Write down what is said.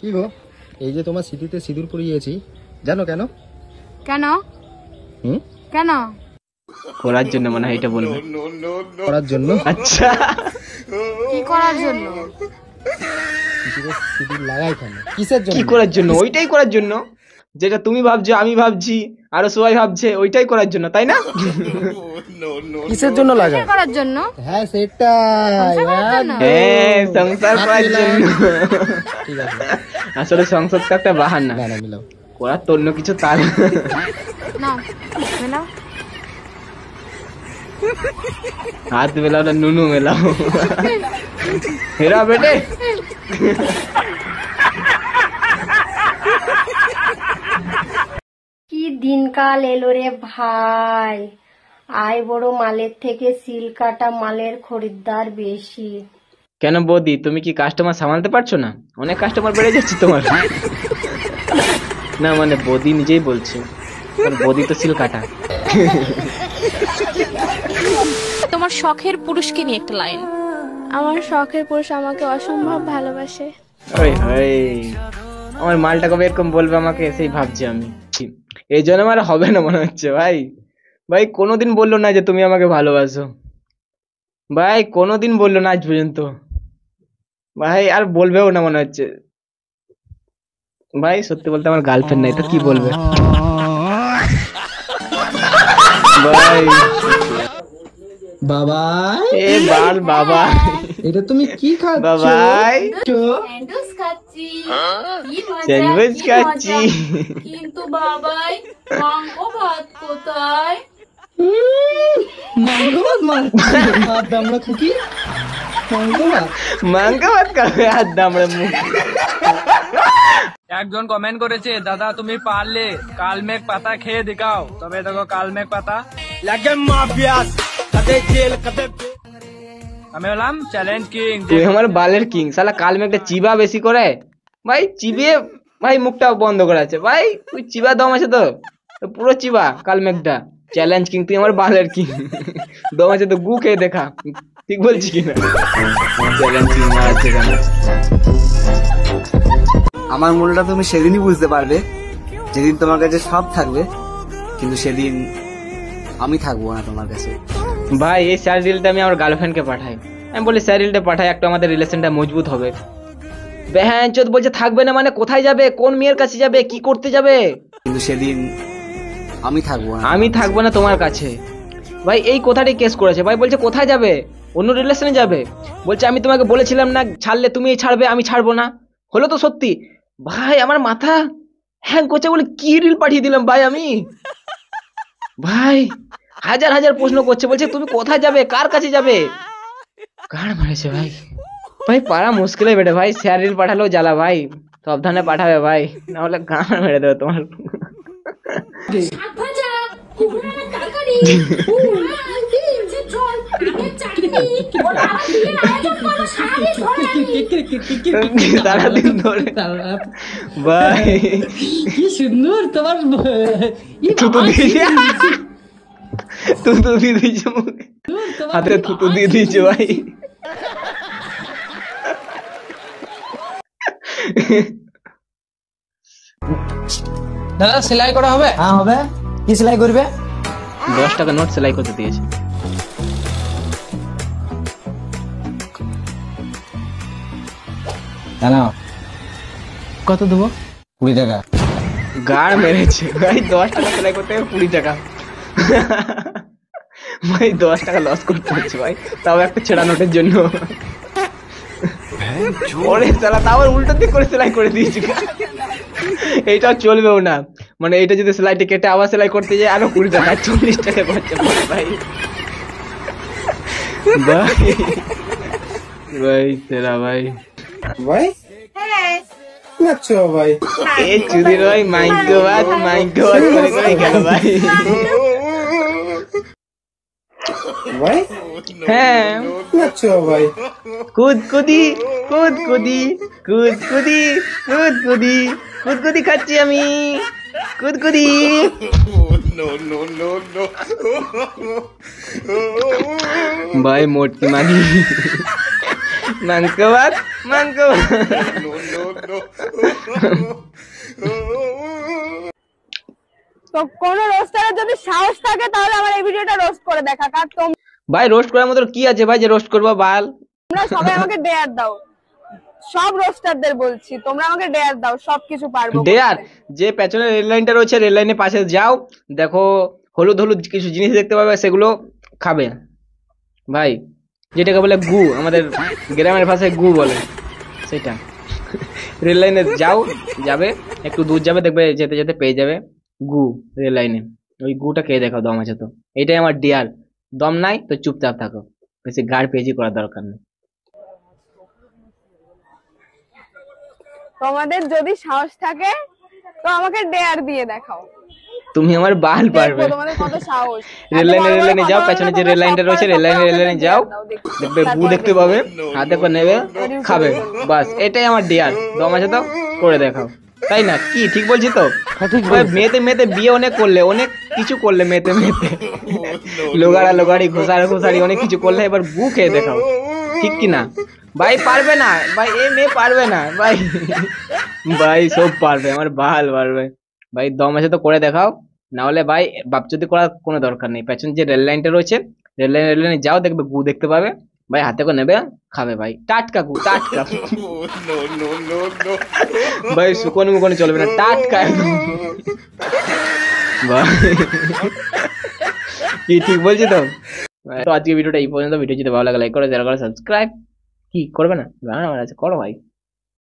কি গো, এই যে তোমার স্মৃতিতে সিঁদুর পরিয়েছি, জানো কেন? কেন? কেন? করার জন্য মনে হয় এটা বলবে। করার জন্য? আচ্ছা, কি করার জন্য? সিঁদুর লাগাই কেন? কিসের জন্য? কি করার জন্য? ওইটাই করার জন্য যেটা তুমি ভাবছো, আমি ভাবছি, আরো সবাই ভাবছে, ওইটাই করার জন্য, তাই না? কিসের জন্য লাগাই? করার জন্য? হ্যাঁ সেটাই, হ্যাঁ সংসার করার জন্য। ঠিক আছে, আসলে সংসার তো একটা বাহানা, না না মিলাও, করার তো অন্য কিছু তার। না মেলাও, হাত মেলাও না নুনু মেলাও। হেরা বেটে, কি দিনকাল এলো রে ভাই, আয় বড় মালের থেকে সিল কাটা মালের খরিদ্দার বেশি। কেন বৌদি, তুমি কি কাস্টমার সামলাতে পারছো না? অনেক কাস্টমার বেড়ে যাচ্ছে তোমার। না মানে বৌদি নিজেই বলছে, বৌদি তো সিল কাটা। তোমার শখের পুরুষকে নিয়ে একটা লাইন। আমার শখের পুরুষ আমাকে অসম্ভব ভালোবাসে। ওই হয়, আমার মালটা কবে এরকম বলবে আমাকে, সেই ভাবছি আমি। এই জন্য আমার হবে না মনে হচ্ছে ভাই। ভাই কোনোদিন বললো না যে তুমি আমাকে ভালোবাসো, ভাই কোনোদিন বললো না আজ পর্যন্ত ভাই, আর বলবেও না মনে হচ্ছে ভাই। সত্যি বলতে আমার গার্লফ্রেন্ড নাই তো কি বলবে ভাই। বাবা এ বাল বাবা, এটা তুমি কি খাচ্ছো? বাবাই স্যান্ডউইচ খাচ্ছি। কি মজা, স্যান্ডউইচ কি খাচ্ছি। মজা। কিন্তু বাবাই মাংস ভাত কোথায়? ভাত দামড়া খুকি, মাংস ভাত খাবে হাত দামড়ে মুখ। একজন কমেন্ট করেছে, দাদা তুমি পারলে কালমেঘ পাতা খেয়ে দেখাও। তবে দেখো কালমেঘ পাতা আমি হলাম চ্যালেঞ্জ কিং। তুই আমার বালের কিং, শালা কাল মেঘটা চিবা বেশি করে ভাই, চিবিয়ে ভাই মুখটা বন্ধ করে আছে ভাই। তুই চিবা দম আছে তো, পুরো চিবা কাল মেঘটা। চ্যালেঞ্জ কিং, তুই আমার বালের কিং। দম আছে তো গু খেয়ে দেখা, ঠিক বলছি কিনা? চ্যালেঞ্জ কিং মারাচ্ছে কেন? আমার মনটা তুমি সেদিনই বুঝতে পারবে যেদিন তোমার কাছে সব থাকবে, কিন্তু সেদিন আমি থাকবো না তোমার কাছে। ভাই এই স্যার রিলটা আমি আমার গার্লফ্রেন্ডকে পাঠাই, আমি বলি স্যার রিলটা পাঠাই, একটু আমাদের রিলেশনটা মজবুত হবে। বেহান চোদ বলছে থাকবে না, মানে কোথায় যাবে, কোন মেয়ের কাছে যাবে, কি করতে যাবে? কিন্তু সেদিন আমি থাকবো না, আমি থাকবো না তোমার কাছে। ভাই এই কথাটাই কেস করেছে ভাই, বলছে কোথায় যাবে, অন্য রিলেশনে যাবে। বলছে আমি তোমাকে বলেছিলাম না ছাড়লে তুমি ছাড়বে, আমি ছাড়বো না। হলো তো সত্যি ভাই, আমার মাথা হ্যাং করছে বলে কি রিল পাঠিয়ে দিলাম ভাই আমি। ভাই হাজার হাজার প্রশ্ন করছে, বলছে তুমি কোথায় যাবে, কার কাছে যাবে। গাড় মারেছে ভাই। ভাই পারা মুশকিলে বেটে ভাই, শেয়ার রিল পাঠালেও জ্বালা ভাই, সাবধানে পাঠাবে ভাই, না হলে গাড় মেরে দেবে তোমার। সারাদিন ধরে ভাই কি সুন্দর তোমার থুতু দিয়ে থুতু দিয়ে দিয়েছে মুখে, হাতে থুতু দিয়ে দিয়েছে ভাই। দাদা সেলাই করা হবে? হ্যাঁ হবে। কি সেলাই করবে? 10 টাকা নোট সেলাই করতে দিয়েছে। জানো কত দেবো? 20 টাকা। গাড় মেরেছে ভাই, 10 টাকা সেলাই করতে 20 টাকা। ভাই 10 টাকা লস করতে হচ্ছে ভাই, তাও একটা ছেঁড়া নোটের জন্য। ওরে শালা, তাও উল্টো দিক করে সেলাই করে দিয়েছি। এইটাও চলবেও না, মানে এইটা যদি সেলাইটা কেটে আবার সেলাই করতে যায় আরো 20 টাকা, 40 টাকা খরচা পড়ে ভাই। ভাই ভাই তেরা ভাই ভাই নাচো ভাই, এ চুদির ভাই মাইক্রো বাত করে করে গেল ভাই। ভাই হ্যাঁ নাচো ভাই, কুদকুদি কুদকুদি কুদকুদি কুদকুদি কুদকুদি খাচ্ছি আমি, কুদকুদি। ভাই মোটকি মাগি, মাংস ভাত মাংস ভাত। তো কোন রোস্টারের যদি সাহস থাকে তাহলে আমার এই ভিডিওটা রোস্ট করে দেখা, কারণ ভাই রোস্ট করার মতো কি আছে ভাই যে রোস্ট করবো বাল? তোমরা সবাই আমাকে ডেয়ার দাও, সব রোস্টারদের বলছি তোমরা আমাকে ডেয়ার দাও, সবকিছু পারবো ডেয়ার? যে পেছনে রেল লাইনটা রয়েছে রেল লাইনের পাশে যাও, দেখো হলুদ হলুদ কিছু জিনিস দেখতে পাবে, সেগুলো খাবে ভাই, যেটাকে বলে গু, আমাদের গ্রামের ভাষায় গু বলে, সেটা। রেল লাইনে যাবে একটু দূর যাবে, দেখবে যেতে যেতে পেয়ে যাবে গু রেল লাইনে, ওই গুটা খেয়ে দেখাও, দম আছে তো। এটাই আমার ডিয়ার। দম নাই তো চুপচাপ থাকো, বেশি গাড় পেজি করার দরকার নেই। তোমাদের যদি সাহস থাকে তো আমাকে ডেয়ার দিয়ে দেখাও, তুমি আমার বাল পারবে। দেখবো তোমাদের কত সাহস। রেল লাইনে যাও, পেছনে যে রেল লাইনটা রয়েছে রেল লাইনে যাও, দেখবে গু দেখতে পাবে, হাতে করে নেবে খাবে, বাস এটাই আমার ডিয়ার। দম আছে তো করে দেখাও, তাই না? কি ঠিক বলছি তো? মেয়েতে বিয়ে অনেক করলে, অনেক কিছু করলে, মেয়েতে লোগাড়ি ঘোষাড়ি অনেক কিছু করলে, এবার গু খেয়ে দেখাও, ঠিক কি না ভাই? পারবে না ভাই, এই মেয়ে পারবে না ভাই, ভাই সব পারবে, আমার বাল পারবে ভাই। দম আছে তো করে দেখাও, না হলে ভাই বাপচুদি করার কোনো দরকার নেই। পেছন যে রেল লাইনটা রয়েছে রেল লাইনে যাও, দেখবে গু দেখতে পাবে ভাই, হাতে করে নেবে খাবে ভাই, টাটকা গু, টাটকা ভাই, শুকনো মুকনো চলবে না, টাটকা একদম ভাই। কি ঠিক বলছি তো? তো আজকে ভিডিওটা এই পর্যন্ত। ভিডিও যদি ভালো লাগে লাইক করো, শেয়ার করো, সাবস্ক্রাইব কি করবে না? আমার আছে করো ভাই।